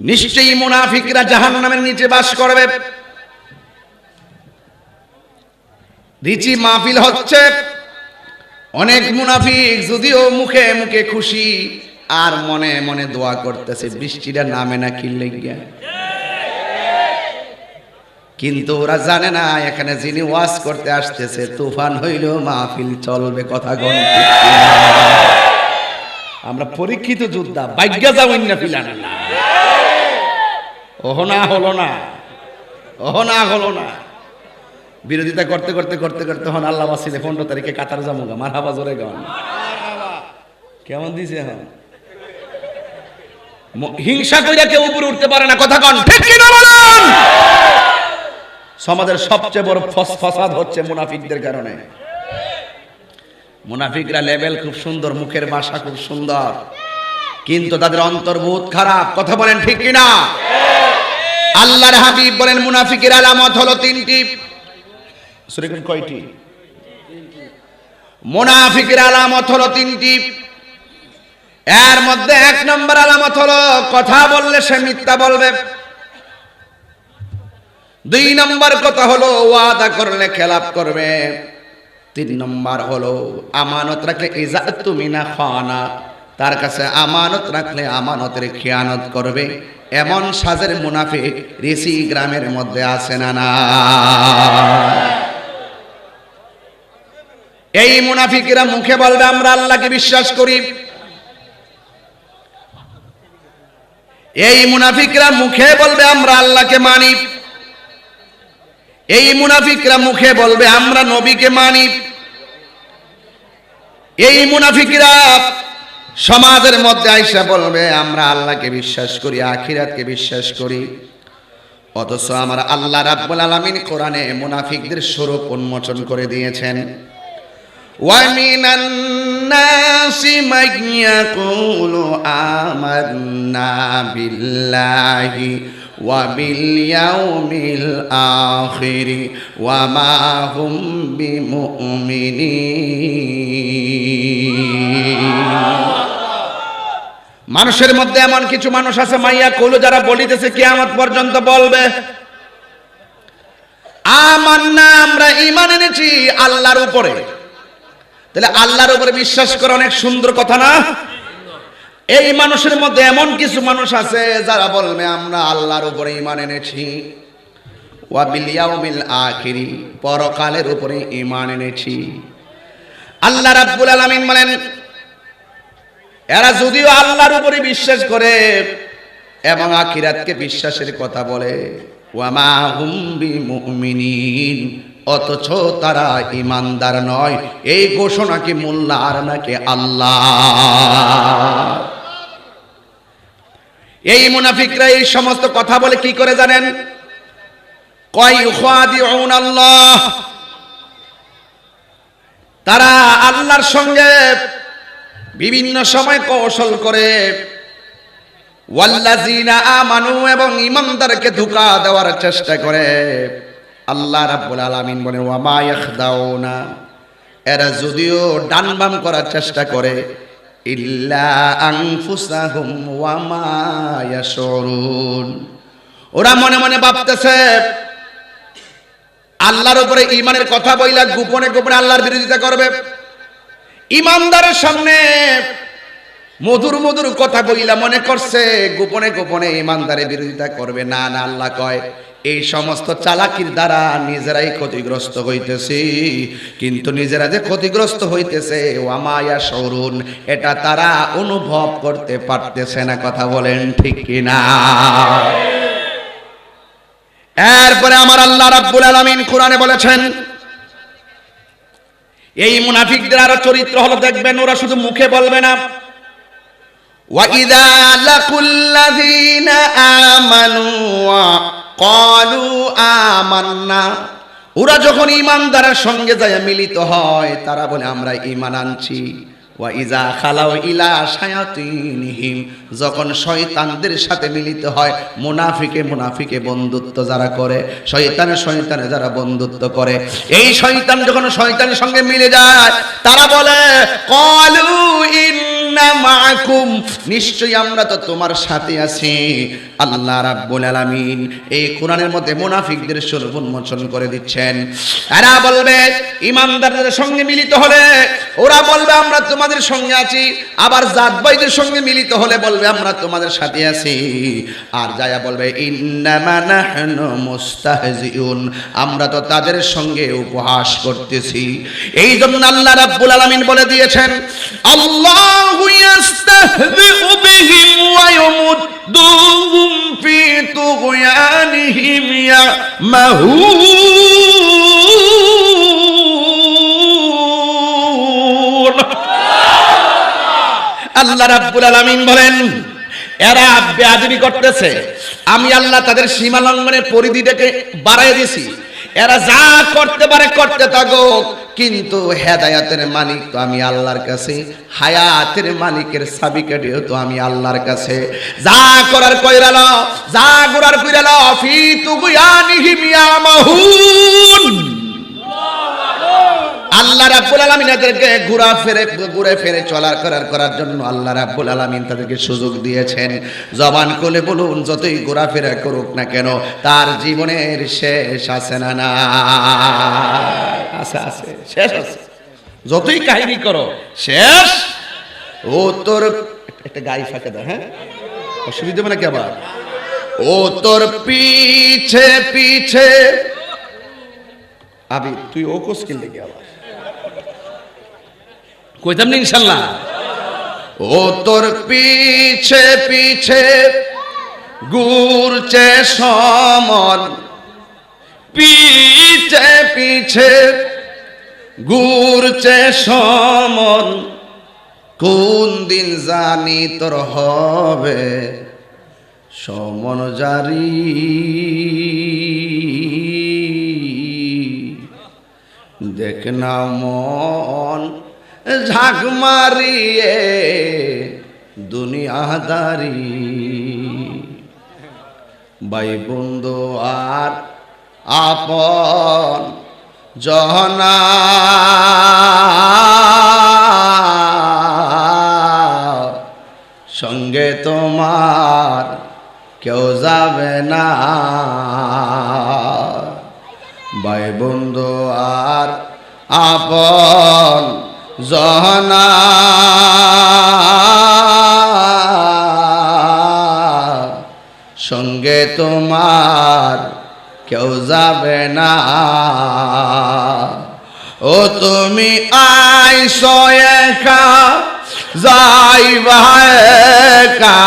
নিশ্চয়ই মুনাফিকরা জাহান্নামের নিচে বাস করবে। রিচি মাহফিল হচ্ছে, অনেক মুনাফিক যদিও মুখে মুখে খুশি আর মনে মনে দোয়া করতেছে বৃষ্টিটা নামে না কি লেগে, কিন্তু ওরা জানে না এখানে যিনি ওয়াজ করতে আসতেছে তুফান হইলেও মাহফিল চলবে। কথা গণ আমরা পরীক্ষিত যোদ্ধা, ভাগ্যা যাওয়াই না ফিলানা না, ওহো না হলো না, ওহো না হলো না। বিরোধিতা করতে করতে করতে করতে হন আল্লাহ বাসিলে 15 তারিখে কাতার যামুগা। মারহাবা জোরে গান, কেমন দিছে? হ্যাঁ, হিংসা কইরা কেউ উপরে উঠতে পারে না। কথা কন ঠিক কি না বলেন? সমাজের সবচেয়ে বড় ফসাদ হচ্ছে মুনাফিকদের কারণে। মুনাফিকরা লেভেল খুব সুন্দর, মুখের ভাষা খুব সুন্দর, কিন্তু তাদের অন্তর বহুত খারাপ। কথা বলেন ঠিক কি না? আল্লাহর হাবিব বলেন মুনাফিকের আলামত হলো 3টি। সুরেখন কয়টি? মুনাফিকের আলামত হলো 3টি। এর মধ্যে 1 নম্বর আলামত হলো কথা বললে সে মিথ্যা বলবে। 2 নম্বর কথা হলো ওয়াদা করলে খেলাপ করবে। 3 নম্বর হলো আমানত রাখলে ইজা তুমিনা খানা, তার কাছে আমানত রাখলে আমানতের খেয়ানত করবে। এমন সাজের মুনাফিক রিসি গ্রামের মধ্যে আছে না না? এই মুনাফিকরা মুখে বলবে আমরা আল্লাহকে বিশ্বাস করি। এই মুনাফিকরা মুখে বলবে আমরা আল্লাহকে মানি। এই মুনাফিকরা মুখে বলবে আমরা নবীকে মানি। এই মুনাফিকরা সমাজের মধ্যে আইসা বলবে আমরা আল্লাহকে বিশ্বাস করি, আখিরাতকে বিশ্বাস করি। অথচ আমার আল্লাহ রাব্বুল আলামিন কোরআনে মুনাফিকদের স্বরূপ উন্মোচন করে দিয়েছেন। وَمِنَ النَّاسِ مَن يَقُولُ آمَنَّا بِاللَّهِ وَبِالْيَوْمِ الْآخِرِ وَمَا هُمْ بِمُؤْمِنِينَ। মানুষের মধ্যে এমন কিছু মানুষ আছে মাইয়া কইলো, যারা বলিতেছে কিয়ামত পর্যন্ত বলবে আমান্না, আমরা ঈমান এনেছি আল্লাহর উপরে। তাহলে আল্লাহর উপরে বিশ্বাস করা অনেক সুন্দর কথা না? এই মানুষের মধ্যে এমন কিছু মানুষ আছে যারা বলবে আমরা আল্লাহর উপরে ঈমান এনেছি, ওয়া বিল ইয়াউমিল আখিরি, পরকালের উপরে ঈমান এনেছি। আল্লাহ রাব্বুল আলামিন বলেন এরা যদিও আল্লাহর উপরে বিশ্বাস করে এবং আখিরাতকে বিশ্বাসের কথা বলে, ওয়া মা হুম বিমুমিনিন, অথচ তারা ঈমানদার নয়। এই ঘোষণা কি মোল্লার নাকি আল্লাহ? এই মুনাফিকরা এই সমস্ত কথা বলে কি করে জানেন? কয় ইউখাদিউন আল্লাহ, তারা আল্লাহর সঙ্গে বিভিন্ন সময় কৌশল করে। ওয়াল্লাযিনা আমানু, এবং ঈমানদারকে ধোঁকা দেওয়ার চেষ্টা করে। আল্লাহ রাব্বুল আলামিন বলেন ওয়া মা ইয়াখদাউনা, এরা যদিও ডান বাম করার চেষ্টা করে, ইল্লা আনফুসাহুম ওয়া মা ইয়াশউরুন, ওরা মনে মনে ভাবতেছে আল্লাহর উপরে ঈমানের কথা বইলা গোপনে গোপনে আল্লাহর বিরোধিতা করবে। ঈমানদারের সামনে মধুর মধুর কথা বইলা মনে করছে গোপনে গোপনে ঈমানদারের বিরোধিতা করবে। না না, আল্লাহ কয় এই সমস্ত চালাকির দ্বারা নিজেরাই ক্ষতিগ্রস্ত হইতেছে। কিন্তু নিজেরা যে ক্ষতিগ্রস্ত হইতেছে ওয়া মা ইয়াশউরুন, এটা তারা অনুভব করতে পারতেছে না। কথা বলেন ঠিক কিনা? এরপরে আমার আল্লাহ রাব্বুল আলামিন কোরআনে বলেছেন এই মুনাফিকদের আরো চরিত্র হলো, দেখবেন ওরা শুধু মুখে বলবে না, ওয়া ইযা লাকুল্লাযীনা আমানু ওয়া ক্বালু আমান্না, ওরা যখন ঈমানদারের সঙ্গে যায় মিলিত হয় তারা বলে আমরা ঈমান আনছি। ওয়া ইযা খালাউ ইলা শায়াতিনহিম, যখন শয়তানদের সাথে মিলিত হয়, মুনাফিকে বন্ধুত্ব যারা করে, শয়তানে যারা বন্ধুত্ব করে, এই শয়তান যখন শয়তানের সঙ্গে মিলে যায় তারা বলে ক্বালু ইন্না ইন্না মাআকুম, নিশ্চয়ই আমরা তো তোমার সাথে আছি। আল্লাহ রাব্বুল আলামিন এই কোরআনের মধ্যে মুনাফিকদের স্বরূপ উন্মোচন করে দিচ্ছেন। এরা বলবে ঈমানদারদের সঙ্গে মিলিত হলে ওরা বলবে আমরা তোমাদের সঙ্গে আছি, আবার জাতভাইদের সঙ্গে মিলিত হলে বলবে আমরা তোমাদের সাথে আছি, আর যায়া বলবে ইন্নামা নাহনু মুস্তাহজিউন, আমরা তো তাদের সঙ্গে উপহাস করতেছি। এই জন্য আল্লাহ রাব্বুল আলামিন বলে দিয়েছেন আল্লাহু ইস্তাহজিউ বিহিম ওয়া ইউমুদ্দুহুম ফি তুগয়ানিহিম ইয়ামাহুন। আল্লাহ রাব্বুল আলামিন বলেন এরা বেয়াদবি করতেছে, আমি আল্লাহ তাদের সীমা লঙ্ঘনের পরিধিটাকে বাড়ায় দিয়েছি, এরা যা করতে পারে করতে থাকো, কিন্তু হেদায়েতের মালিক তো আমি আল্লাহর কাছে, হায়াতের মালিকের চাবিকাঠিও তো আমি আল্লাহর কাছে। যা করার কইরা লও, যা করার কইরা লও, ফি তুগয়ানিহিম ইয়ামাহুন। আল্লাহ রাব্বুল আলামিন এদেরকে ঘুরে ফিরে করার জন্য আল্লাহ রাব্বুল আলামিন তাদেরকে সুযোগ দিয়েছেন। জবান খুলে বলুন, যতই ঘোরাফেরা করুক না কেন তার জীবনের শেষ আছে না? না আছে, শেষ আছে। যতই কাহিনী করো শেষ। ও তোর একটা গাড়ি ফাঁকে দাও, হ্যাঁ অসুবিধা মানে কি? আবার ও তোর পিছে পিছে আবি তুই ও কোস কিনলে কি আবার কইতাম না ইনশাআল্লাহ। ও তোর পিছে পিছে ঘুরছে সমন, পিছে পিছে ঘুরছে সমন, কোন দিন জানি তোর হবে সমন জারি। দেখ না মন ঝাঁক মারিয়ে দুনিয়াদারি, ভাই বন্ধু আর আপন জহনা, সঙ্গে তোমার কেউ যাবে না, ভাই বন্ধু আর আপন জহনা, সঙ্গে তোমার কেউ যাবে না। ও তুমি আইসো একা যাইবা একা,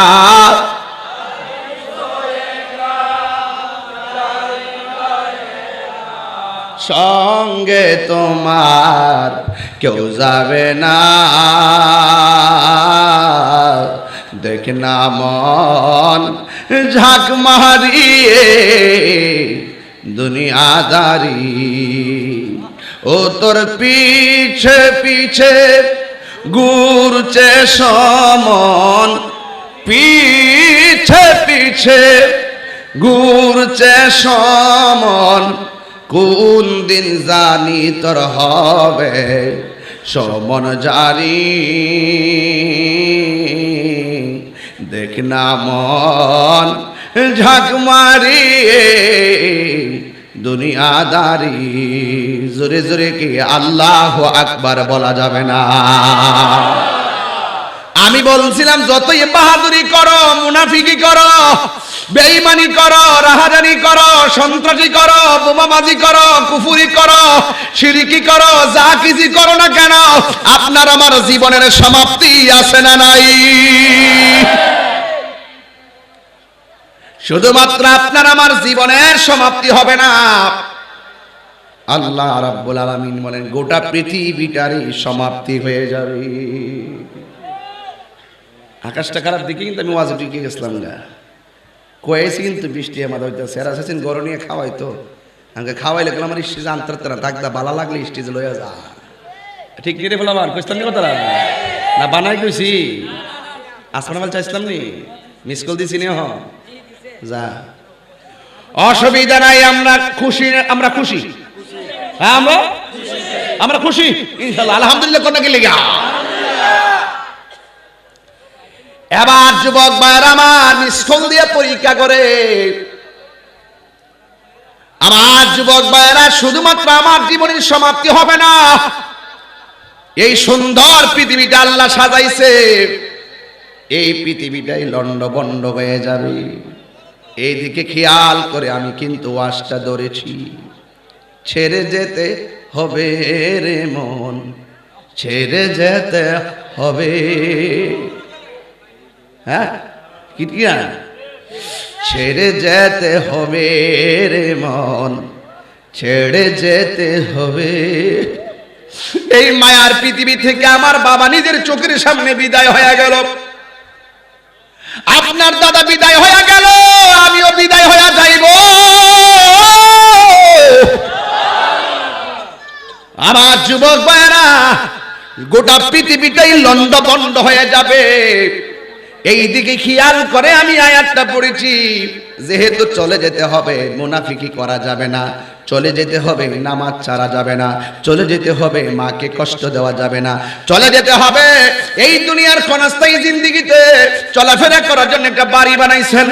সঙ্গে তোমার কেউ যাবে না। দেখ না মন ঝাঁক মারিয়ে দুনিয়াদারি, ও তোর পিছে পিছে ঘুরছে সমন, পিছে পিছে ঘুরছে সমন, কোন দিন জানি তোর হবে সমন জারি। দেখ না মন ঝাঁক মারিয়ে দুনিয়াদারি। জোরে জোরে কি আল্লাহু আকবার বলা যাবে না? আমি বলছিলাম যতই বাহাদুরি করো, মুনাফিকি করো, বেঈমানি করো, রাহাজানি করো, সন্ত্রাসী করো, বোমাবাজি করো, কুফরি করো, শিরকি করো, যা কিছু করো না কেন, আপনার আমার জীবনের সমাপ্তি আছে না নাই? শুধুমাত্র আপনার আমার জীবনের সমাপ্তি হবে না, আল্লাহ রাব্বুল আলামিন বলেন গোটা পৃথিবীটারই সমাপ্তি হয়ে যাবে। আকাশটা খারাপ দেখে কিন্তু আমি ওয়াজে ঢুকে গেছিলাম না, কয়েছি কিন্তু বৃষ্টি আমাদের হইতেছে। আর আসেছেন গরু নিয়ে খাওয়াই তো, আমাকে খাওয়াইলে আমার স্টেজে আনতে না থাকতা, ভালো লাগলে স্টেজে লইয়া যা। ঠিক কেটে ফেলাম আর কইতাম নি কথা না, বানাই কইছি আসমান মাল চাইছিলাম নি, মিস কল দিছি নি। যা অসুবিধা নাই, আমরা খুশি, আমরা খুশি, হ্যাঁ আমরা খুশি ইনশাআল্লাহ, আলহামদুলিল্লাহ। কোন কি লেগা এবার যুবক ভাইরা আমার মিসফল দিয়ে পরীক্ষা করে, আমার যুবক ভাইরা শুধুমাত্র আমার জীবনের সমাপ্তি হবে না, এই সুন্দর পৃথিবীটা আল্লাহ সাজাইছে, এই পৃথিবীটাই লন্ডভন্ড হয়ে যাবে। এইদিকে খেয়াল করে আমি কিন্তু ওয়াজটা ধরেছি, ছেড়ে যেতে হবে রে মন, ছেড়ে যেতে হবে। হ্যাঁ কি ছেড়ে যেতে হবে রে মন, ছেড়ে যেতে হবে। এই মায়ার পৃথিবী থেকে আমার বাবা নিজের চোখের সামনে বিদায় হয়ে গেল, আপনার দাদা বিদায় হয়ে গেল, আমিও বিদায় হয়ে যাইব। আমার যুবক ভাইরা, গোটা পৃথিবীটাই লন্ডভন্ড হয়ে যাবে। এই দিকে খেয়াল করে আমি আয়াতটা পড়েছি, যেহেতু চলে যেতে হবে, মুনাফিকি করা যাবে না, চলে যেতে হবে, নামাজ ছাড়া যাবে না, চলে যেতে হবে, মাকে কষ্ট দেওয়া যাবে না, চলে যেতে হবে। এই দুনিয়ার ক্ষণস্থায়ী জিন্দেগিতে চলাফেরা করার জন্য একটা বাড়ি বানাইছেন,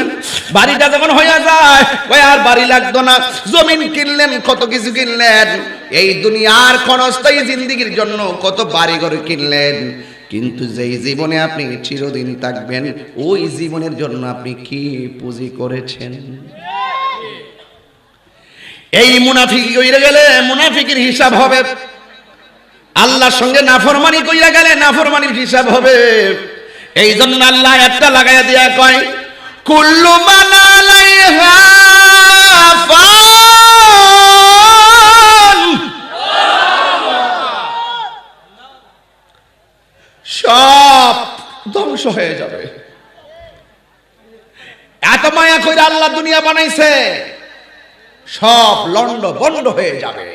বাড়িটা যখন হয়ে যায় ওই আর বাড়ি লাগতো না, জমিন কিনলেন, কত কিছু কিনলেন, এই দুনিয়ার ক্ষণস্থায়ী জিন্দেগির জন্য কত বাড়ি ঘর কিনলেন, কিন্তু যেই জীবনে আপনি চিরদিন থাকবেন ওই জীবনের জন্য আপনি কি পুঁজি করেছেন? এই মুনাফিকি কইরা গেলে মুনাফিকের হিসাব হবে, আল্লাহর সঙ্গে নাফরমানি কইরা গেলে নাফরমানির হিসাব হবে। এই জন্য আল্লাহ একটা লাগাইয়া দিয়া কয়, কুল্লু মান আলাইহা ফান, সব ধ্বংস হয়ে যাবে। এত মায়া কইরা আল্লাহ দুনিয়া বানাইছে, সব লন্ডভন্ড হয়ে যাবে।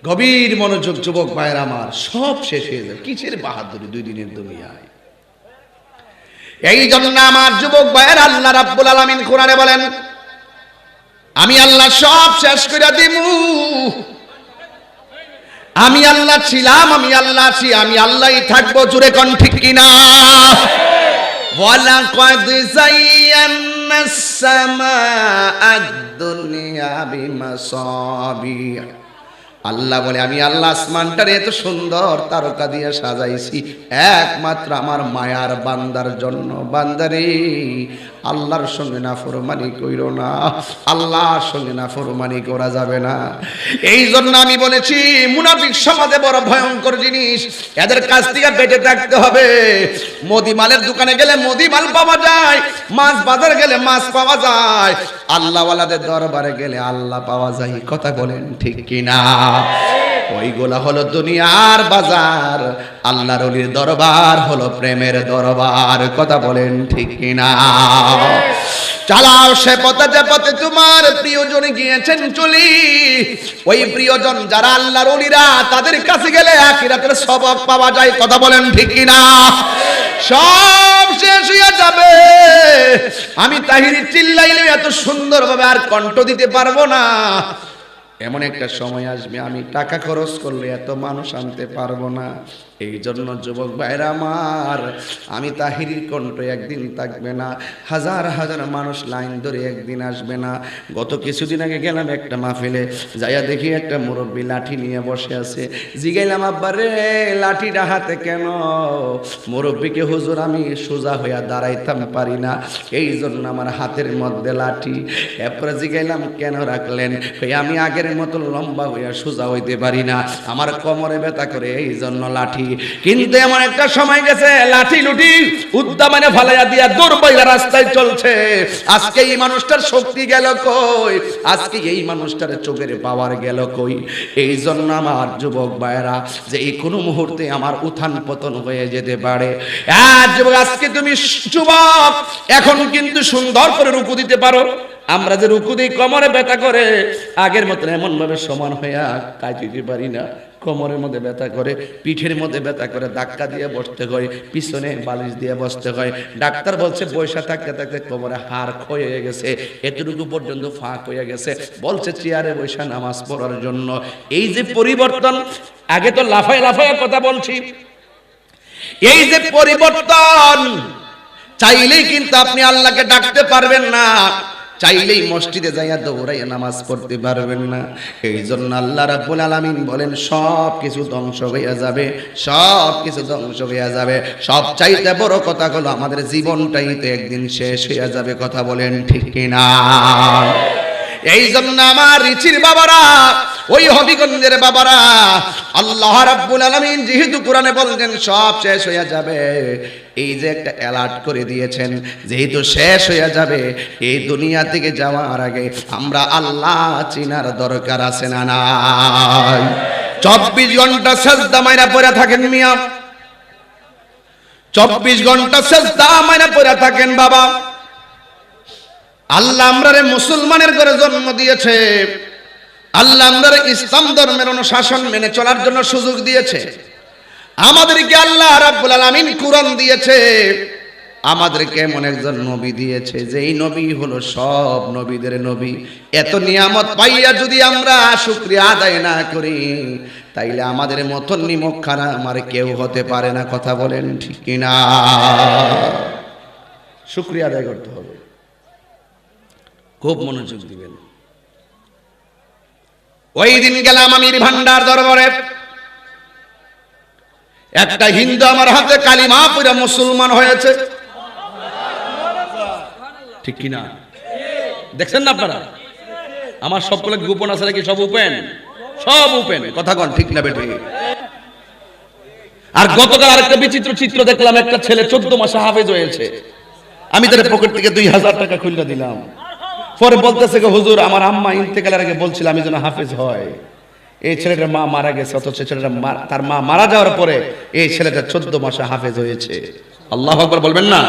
গভীর মনোযোগ যুবক ভাইরা আমার, সব শেষ হয়ে যাবে। কিসের বাহাদুরি দুই দিনের দুনিয়ায়? এই জন্য আমার যুবক ভাইরা আল্লাহ রাব্বুল আলামিন কোরআনে বলেন, আমি আল্লাহ সব শেষ করে দিব। আমি আল্লাহ ছিলাম, আমি আল্লাহ আছি, আমি আল্লাহই থাকবো। জুড়ে কোন ঠিক কিনা? ওয়ালাকাদ যায়্যানাস সামাআদ দুনিয়া বিমাসাবিহ, আল্লাহ বলে আমি আল্লাহ আসমানটারে এত সুন্দর তারকা দিয়ে সাজাইছি একমাত্র আমার মায়ার বান্দার জন্য। বান্দারে আল্লাহর সঙ্গে নাফরমানি কইরো না, আল্লাহর সঙ্গে নাফরমানি করা যাবে না। এই জন্য আমি বলেছি মুনাফিক সমাজে বড় ভয়ঙ্কর জিনিস, এদের কাছ থেকে বেঁচে থাকতে হবে। মুদি মালের দোকানে গেলে মুদি মাল পাওয়া যায়, মাছ বাজার গেলে মাছ পাওয়া যায়, আল্লাহওয়ালাদের দরবারে গেলে আল্লাহ পাওয়া যায়। কথা বলেন ঠিক কিনা? ওইগুলা হলো দুনিয়ার বাজার, আল্লাহর ওলির দরবার হলো প্রেমের দরবার। কথা বলেন ঠিক কিনা? চালাও সে পথে যে পথে তোমার প্রিয়জন গিয়েছেন চলি, ওই প্রিয়জন যারা আল্লাহর ওলিরা তাদের কাছে গেলে আখিরাতের সবক পাওয়া যায়। কথা বলেন ঠিক কিনা? সব শেষ হয়ে যাবে। আমি তাহিরি চিল্লাইলে এত সুন্দরভাবে আর কণ্ঠ দিতে পারবো না। এমন একটা সময় আসবে আমি টাকা খরচ করলে এত মানুষ আনতে পারবো না। এই জন্য যুবক ভাইরা আমার, আমি তাহিরির কণ্ঠ একদিন থাকবে না, হাজার হাজার মানুষ লাইন ধরে একদিন আসবে না। গত কিছুদিন আগে গেলাম একটা মাহফিলে, যাইয়া দেখি একটা মুরব্বী লাঠি নিয়ে বসে আছে। জিগাইলাম আব্বা রে লাঠিটা হাতে কেন? মুরব্বীকে হুজুর আমি সোজা হইয়া দাঁড়াইতাম পারি না, এই জন্য আমার হাতের মধ্যে লাঠি। এরপরে জিগাইলাম কেন রাখলেন? আমি আগের মতো লম্বা হইয়া সোজা হইতে পারি না, আমার কোমরে ব্যথা করে, এই জন্য লাঠি। কিন্তু এমন একটা সময় গেছে লাঠি লুটি উদ্দামানে ফালাইয়া দিয়া দৌড়বাইলা রাস্তায় চলছে। আজকে এই মানুষটার শক্তি গেল কই? আজকে এই মানুষটার চোখের পাওয়ার গেল কই? এই জন্য আমার যুবক ভাইরা, যে এই কোনো মুহূর্তে আমার উত্থান পতন হয়ে যেতে পারে। যুবক আজকে তুমি যুবক, এখন কিন্তু সুন্দর করে রুকু দিতে পারো। আমরা যে রুকু দিই কোমরে ব্যথা করে, আগের মতো এমন ভাবে সমান হইয়া কাজ দিতে পারি না। কোমরের মধ্যে ব্যথা করে, পিঠের মধ্যে ব্যথা করে, ধাক্কা দিয়ে বসতে হয়, পিছনে বালিশ দিয়ে বসতে হয়। ডাক্তার বলছে বৈশা থাকতে থাকতে কোমরে হাড় ক্ষয় হয়ে গেছে, এতটুকু পর্যন্ত ফাঁক হয়ে গেছে, বলছে চেয়ারে বৈশা নামাজ পড়ার জন্য। এই যে পরিবর্তন, আগে তো লাফায় লাফায় কথা বলছি, এই যে পরিবর্তন, চাইলেই কিন্তু আপনি আল্লাহকে ডাকতে পারবেন না, চাইলেই মসজিদে যাইয়া দৌড়াইয়া নামাজ পড়তে পারবেন না। এই জন্য আল্লাহ রাব্বুল আলামিন বলেন সব কিছু ধ্বংস হইয়া যাবে, সব কিছু ধ্বংস হইয়া যাবে। সব চাইতে বড় কথা হলো আমাদের জীবনটাই তো একদিন শেষ হইয়া যাবে। কথা বলেন ঠিক কিনা? এই জন্য আমার রিচির বাবারা, ওই হবিগঞ্জের বাবারা, আল্লাহ রাব্বুল আলামিন যেহেতু কোরআনে বলছেন সব শেষ হয়ে যাবে, এই যে একটা অ্যালার্ট করে দিয়েছেন, যেহেতু শেষ হয়ে যাবে, এই দুনিয়া থেকে যাওয়ার আগে আমরা আল্লাহ চিনার দরকার আছে না নাই? 24 ঘন্টা সাজদা মাইরা পড়ে থাকেন মিয়া, 24 ঘন্টা সাজদা মাইরা পড়ে থাকেন বাবা। আল্লাহ আমরারে মুসলমানের ঘরে জন্ম দিয়েছে, আল্লাহ আমরারে ইসলাম ধর্মের অনুশাসন মেনে চলার জন্য সুযোগ দিয়েছে, আমাদেরকে আল্লাহ রাব্বুল আলামিন কুরআন দিয়েছে, আমাদেরকে এমন একজন নবী দিয়েছে যেই নবী হলো সব নবীদের নবী। এত নিয়ামত পাইয়া যদি আমরা শুকরিয়া আদায় না করি, তাইলে আমাদের মতন নিমক খানা আমার কেউ হতে পারে না। কথা বলেন ঠিক কিনা? শুকরিয়া আদায় করতে হবে, খুব মনোযোগ দিবেন। ওই দিন গেলাম আমির ভান্ডার দরবারে, একটা হিন্দু আমার হাতে কালিমা পড়ে মুসলমান হয়েছে। ঠিক কিনা? দেখছেন না আপনারা? আমার সবগুলো গোপন আছে নাকি? সব ওপেন, সব ওপেন। কথা কন ঠিক না বেঠি? আর গতকাল আরেকটা বিচিত্র চিত্র দেখলাম, একটা ছেলে 14 মাসে হাফেজ হয়েছে। আমি তার পকেট থেকে 2000 টাকা খুলে দিলাম। পরে বলতেছে হুজুর, আমার আম্মা ইন্তেকালের আগে বলছিল আমি যেন হাফেজ হয়। এই ছেলেটার মা মারা গেছে, অথচ ছেলেটা তার মা মারা যাওয়ার পরে এই ছেলেটা 14 মাসে হাফেজ হয়েছে। আল্লাহু আকবার বলবেন না?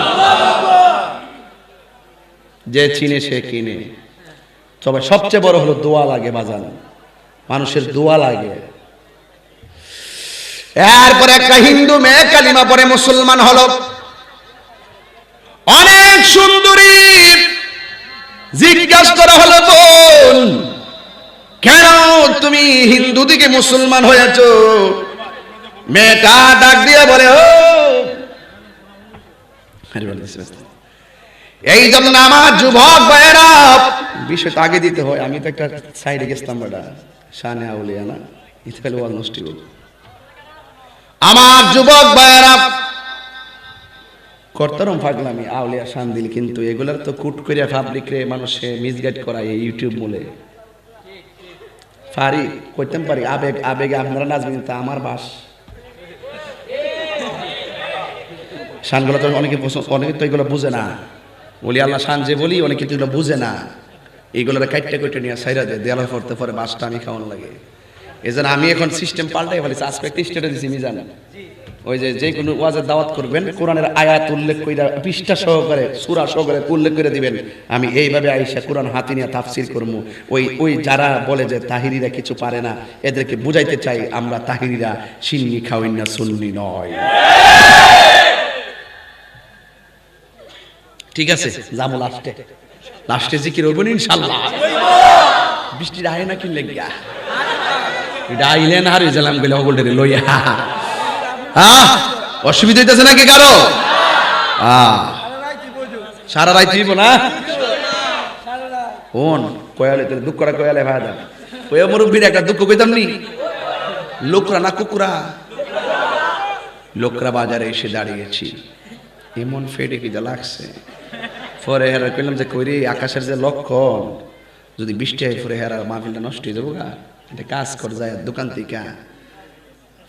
যে চিনে সে কিনে। তবে সবচেয়ে বড় হলো দোয়া লাগে বাজান, মানুষের দোয়া লাগে। এরপরে একটা হিন্দু মেয়ে কালিমা পড়ে মুসলমান হলো, অনেক সুন্দরী। জিজ্ঞাসা করা হলো, বোন কেন তুমি হিন্দু থেকে মুসলমান হয়েছো? মেয়েটা ডাক দিয়ে বলে, ও এই জন্য আমার যুবক ভাইয়েরা, বিষয়টা আগে দিতে হয়। আমি তো একটা সাইডে গেছিলাম, বেটা শানে আউলিয়া না, ইতকাল ওয়াল নষ্টি। আমার যুবক ভাইয়েরা, করতারম পাগলামি আউলিয়া শান দিল, কিন্তু এগুলার তো কুট করিয়া পাবলিক রে মানুষে মিসগাইড করায় এই ইউটিউব মূলে। পারি করতাম পারি, আবেগ আবেগে আপনারা নাচবেন, তা আমার বাস। শানগুলো তো অনেকে তো এগুলো বুঝে না। বলি আল্লাহ শান যে বলি, অনেকে তো এগুলো বুঝে না। এইগুলোর কাইটটা কইটে নিয়ে সাইরা দেয়, দেয়ালের পড়তে পরে বাসটা আমি খাওয়ান লাগে। এই জন্য আমি এখন সিস্টেম পাল্টাই ফেলেছি। আজকে একটা স্টেটে দিছি মিজান, ওই যে কোনো ওয়াজের দাওয়াত করবেন, কোরআনের আয়াত উল্লেখ কইরা পৃষ্ঠা সহকারে সূরা সহকারে উল্লেখ করে দিবেন। আমি এইভাবে আয়েশা কোরআন হাতে নিয়ে তাফসীর করব। ওই যারা বলে যে তাহিরিরা কিছু পারে না, এদেরকে বুঝাইতে চাই আমরা তাহিরিরা সিন্নি খাওয়াই না, সুন্নি নয়। ঠিক আছে, যাবো লাস্টে জিকির হইব ইনশাআল্লাহ। বৃষ্টি আয় না কি লাগিয়া এটা আইলেন আর গেলাম গেলে ওগুলো লইয়া। অসুবিধা হইতেছে নাকি কারো? সারা রাত দিব না কোন কয়ালে দুঃখ করা, কয়ালে ভাইয়া কয়া মুরব্বীর একটা দুঃখ কইতাম নি। লোকরা না কুকুরা, লোকরা বাজারে এসে দাঁড়িয়েছি, এমন ফেটে কি যা লাগছে। পরে হেরা কইলাম যে কইরে আকাশের যে লক্ষণ, যদি বৃষ্টি হয় পরে হেরা মাহফিলটা নষ্ট হয়ে যাবো গা। এটা কাজ কর যায় দোকান থেকে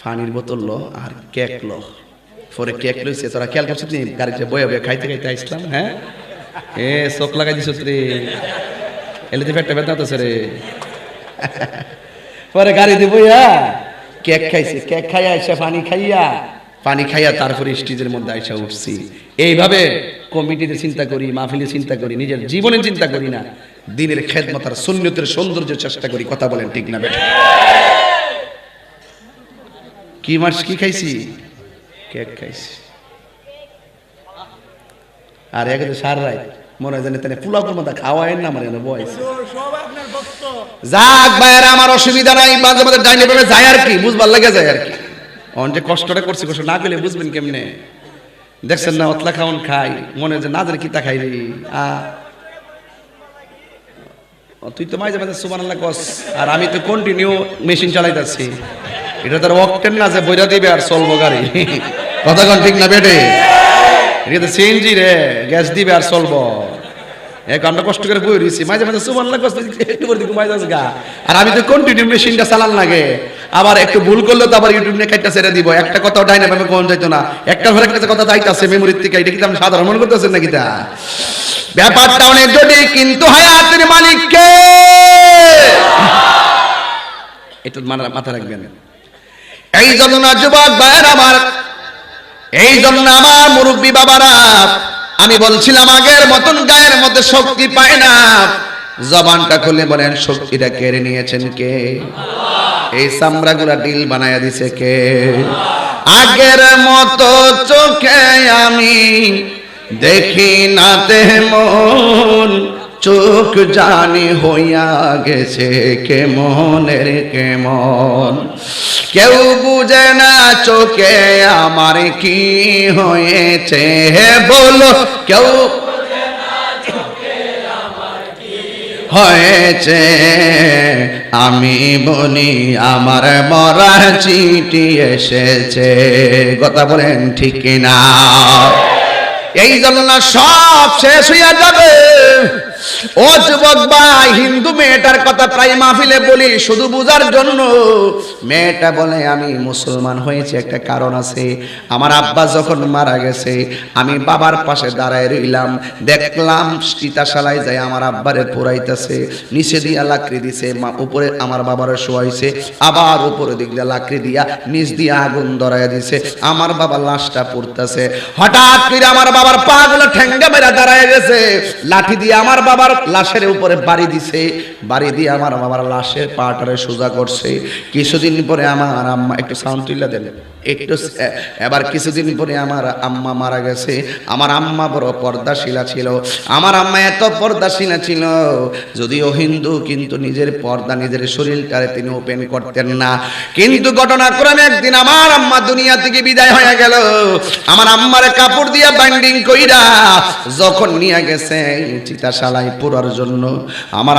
পানির বোতল লো আর কেক লো। পরে কেক লইছে, তোরা খেয়াল করছিস নি? গাড়িতে বয়ে বয়ে খাইতে খাইতে আসলাম। হ্যাঁ চোখ লাগাই দিছ রে, এলেতে পেটটা ব্যথা হতেছে রে। পরে গাড়িতে বইয়া কেক খাইছে, কেক খাইয়া আইসা পানি খাইয়া তারপরে স্টেজের মধ্যে আইসা উঠছি। এইভাবে কমিটিতে চিন্তা করি, মাহফিলে চিন্তা করি, নিজের জীবনে চিন্তা করি না, দিনের খেদমত আর সুন্নতের সৌন্দর্য চেষ্টা করি। কথা বলেন ঠিক না বেটা? কি মাছ কি খাইছি? কেক খাইছি। আর একে তো সার রায় মনে হয় জানে তাহলে পোলাপের মধ্যে খাওয়ায় না, আমার এখানে বয়স যাক ভাইয়েরা, আমার অসুবিধা নাই। মাঝে মাঝে ডাইনে পাবে যায় আর কি, বুঝবার লাগে যায় আর কি। যে কষ্টটা করছি, কষ্ট না পেলে বুঝবেন কেমনে? দেখছেন না অতলা খাওন খাই, মনে যে না জানি কিতা খাই রে। তুই তো মাঝে মাঝে সুবহানাল্লাহ কস, আর আমি তো কন্টিনিউ মেশিন চালাইতেছি। এটা তার অকটেন না যে বইরা দিবে আর চলবো গাড়ি। কথা কোন ঠিক না বেটে? এটা তো সিএনজি রে, গ্যাস দিবে আর চলবো। আমরা কষ্ট করে বই রয়েছি, মাঝে মাঝে সুবহানাল্লাহ কস একটু করে দিকে মাঝে গা, আর আমি তো কন্টিনিউ মেশিনটা চালান লাগে। আবার একটু ভুল করলে তো আবার ইউটিউব নিয়ে কাটটা ছেড়ে দিব। একটা কথাও ডাইনা ভাবে কোন যাইতো না, একটা ঘরে একটা কথা যাইতাছে মেমোরির থেকে। এটা কি আপনি সাধারণ মনে করতেছেন নাকি? তা ব্যাপারটা অনেক জটিল, কিন্তু হায়াতের মালিক কে এটা মাথা রাখবেন। এই জন্য যুবক ভাইয়ের আমার, এই জন্য আমার মুরব্বী বাবারা, আমি বলছিলাম আগের মতন গায়ের মধ্যে শক্তি পায় না। জবানটা খুলে বলেন শক্তিটা কেড়ে নিয়েছেন কে? এই চামড়াগুলা ডিল বানায়া দিছে কে? আগের মতো চোখে আমি দেখি না তেমন, চোখ জানি হইয়া গেছে কেমনের কেমন। কেউ বুঝে না চোখে আমার কি হয়েছে, বলো কেউ হয়েছে। আমি বলি আমার মরা চিঠি এসেছে। কথা বলেন ঠিক কিনা? এই জন্য সব শেষ হইয়া যাবে। ও যুবক ভাই, হিন্দু মেয়েটার কথা প্রায় মাহফিলে বলি শুধু বুঝার জন্য। মেয়েটা বলে আমি মুসলমান হয়েছে একটা কারণ আছে। আমার আব্বা যখন মারা গেছে আমি বাবার পাশে দাঁড়ায় রইলাম, দেখলাম চিতাশালায় যায় আমার আব্বারে পোড়াইতেছে। নিচে দিয়া লাকড়ি দিছে, উপরে আমার বাবারে শোয়াইছে, আবার উপরে দিক দিয়া লাকড়ি দিয়া নিচ দিয়া আগুন ধরাইয়া দিছে। আমার বাবা লাশটা পুড়তেছে। হঠাৎ করে আমার বাবার পা গুলো ঠেঙ্গা মেরা দাঁড়ায় গেছে। লাঠি দিয়ে আমার বাবার লাশের উপরে বাড়ি দিছে, বাড়ি দিয়ে আমার বাবার লাশের পাটারে সোজা করছে। কিছুদিন পরে আমার আম্মা, একটু সাউন্ড তুলে দেন একটু, এবার কিছুদিন পরে আমার আম্মা মারা গেছে। আমার আম্মা বড় পর্দাশীলা ছিল। আমার আম্মা এত পর্দাশীলা ছিল, যদিও হিন্দু কিন্তু নিজের পর্দা নিজের শরীরটারে তিনি ওপেন করতেন না। কিন্তু ঘটনাক্রমে একদিন আমার আম্মা দুনিয়া থেকে বিদায় হয়ে গেল। আমার আম্মার কাপড় দিয়া বাইন্ডিং কইরা যখন নিয়ে গেছে চিতাশালায় পোড়ার জন্য, আমার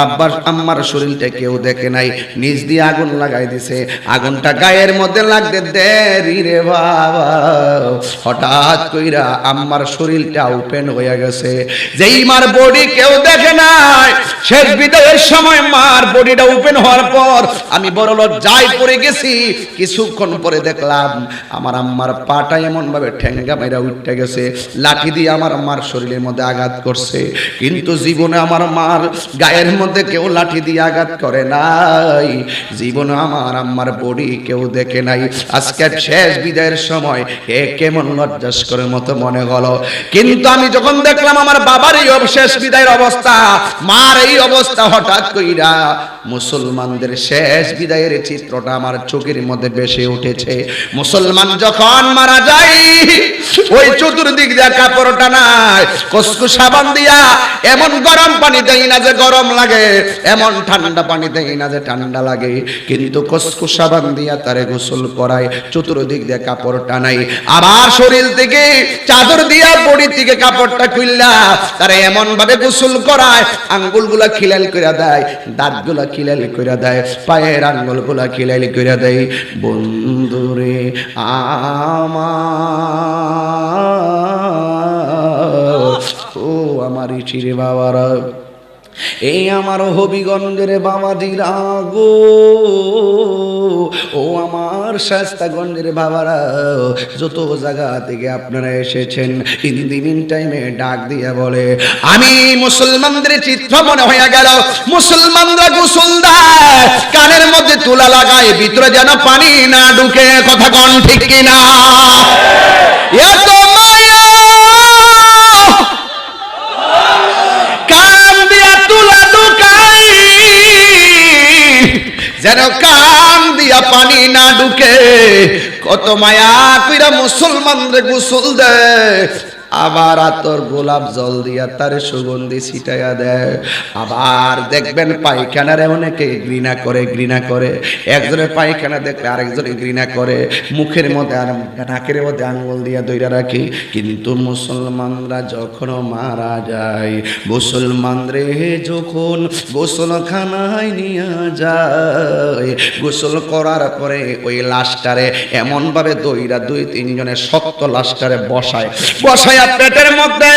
আম্মার শরীরটা কেউ দেখে নাই, নিজ দিয়ে আগুন লাগাই দিছে। আগুনটা গায়ের মধ্যে লাগতে দেরি রে বাবা, হঠাৎ কইরা আম্মার শরীরটা ওপেন হয়ে গেছে। যেই মার বডি কেউ দেখে নাই, শেষ বিদায়ের সময় মার বডিটা ওপেন হওয়ার পর আমি বড় লজ্জায় পড়ে গেছি। কিছুক্ষণ পরে দেখলাম আমার আম্মার পাটা এমন ভাবে ঠেঙ্গা মেরা উঠে গেছে, লাঠি দিয়ে আমার মার শরীরের মধ্যে আঘাত করছে। কিন্তু জীবনে আমার মার গায়ের মধ্যে কেউ লাঠি দিয়ে আঘাত করে নাই, জীবনে আমার আম্মার বডি কেউ দেখে নাই। আজকে শেষ বিদায়ের সময় এ কেমন লজ্জাস্করের মতো মনে হলো। কিন্তু আমি যখন দেখলাম আমার বাবার এই শেষ বিদায়ের অবস্থা, মার এই অবস্থা, হঠাৎ কইরা মুসলমানদের শেষ বিদায়ের চিত্রটা আমার চোখের মধ্যে ভেসে উঠেছে। মুসলমান যখন মারা যায় ওই চতুর্দিক দিয়া কাপড় টানায়, কসকু সাবান দিয়া এমন গরম পানি দেয় না যে গরম লাগে, এমন ঠান্ডা পানি দেয় না যে ঠান্ডা লাগে, কিন্তু কসকু সাবান দিয়া তারে গোসল করায়, চতুর্দিক দিয়ে কাপড় টানাই, আবার শরীর থেকে চাদর দিয়া বডি থেকে কাপড়টা খুললা তারে এমন ভাবে গোসল করায়, আঙ্গুলগুলা খিলাল কইরা দেয়, দাঁতগুলা খিলাল কইরা দেয়, পায়ের আঙ্গুলগুলা খিলাল কইরা দেয়। বন্ধুরে আমার, ও আমার চিরে বাবারা, এই আমার হবিগঞ্জের বাবাজিরা গো, ও আমার শাস্তাগঞ্জের বাবারা, যত জায়গা থেকে আপনারা এসেছেন, ইন টাইমে ডাক দিয়ে বলে আমি মুসলমানদের চিত্র মনে হয়ে গেল। মুসলমানরা গোসল দেয়, কানের মধ্যে তুলা লাগায়, ভিতরে যেন পানি না ঢুকে। কথা কোন ঠিক কিনা? এত মায়া যেন কান দিয়া পানি না ঢুকে। কত মায়া কইরা মুসলমানরে গোসল দেয়, আবার আতর গোলাপ জল দিয়া তার সুগন্ধি ছিটাইয়া দেয়। আবার দেখবেন পায়খানারে অনেকে ঘৃণা করে একজনের পায়খানা দেখলে আরেকজনে ঘৃণা করে, মুখের মধ্যে আর নাকের মধ্যে আঙ্গুল দিয়া দইরা রাখি। কিন্তু মুসলমানরা যখন মারা যায়, মুসলমানরে যখন গোসলখানায় নিয়ে যায়, গোসল করার পরে ওই লাশটারে এমন ভাবে দইরা 2-3 জনের শক্ত লাশটারে বসায়া পেটের মধ্যে